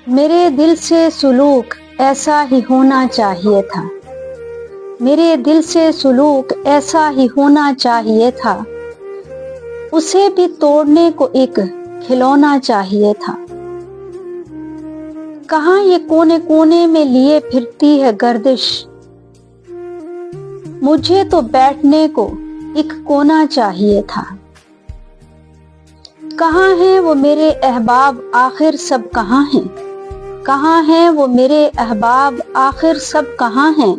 میرے دل سے سلوک ایسا ہی ہونا چاہیے تھا، میرے دل سے سلوک ایسا ہی ہونا چاہیے تھا، اسے بھی توڑنے کو ایک کھلونا چاہیے تھا۔ کہاں یہ کونے کونے میں لیے پھرتی ہے گردش، مجھے تو بیٹھنے کو ایک کونا چاہیے تھا۔ کہاں ہیں وہ میرے احباب آخر سب کہاں ہیں، کہاں ہیں وہ میرے احباب آخر سب کہاں ہیں،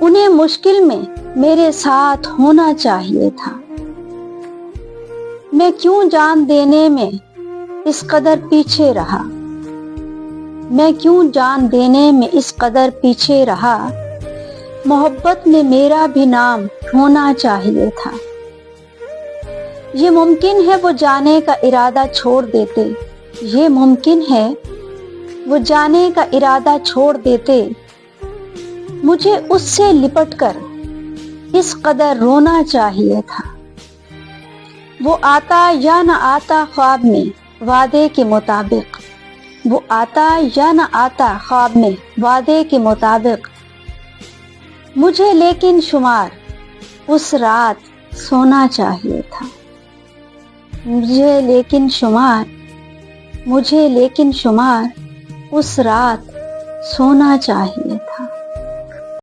انہیں مشکل میں میرے ساتھ ہونا چاہیے تھا۔ میں کیوں جان دینے میں اس قدر پیچھے رہا، میں کیوں جان دینے میں اس قدر پیچھے رہا، محبت میں میرا بھی نام ہونا چاہیے تھا۔ یہ ممکن ہے وہ جانے کا ارادہ چھوڑ دیتے، یہ ممکن ہے وہ جانے کا ارادہ چھوڑ دیتے، مجھے اس سے لپٹ کر اس قدر رونا چاہیے تھا۔ وہ آتا یا نہ آتا خواب میں وعدے کے مطابق، وہ آتا یا نہ آتا خواب میں وعدے کے مطابق، مجھے لیکن شمار اس رات سونا چاہیے تھا، مجھے لیکن شمار اس رات سونا چاہیے تھا۔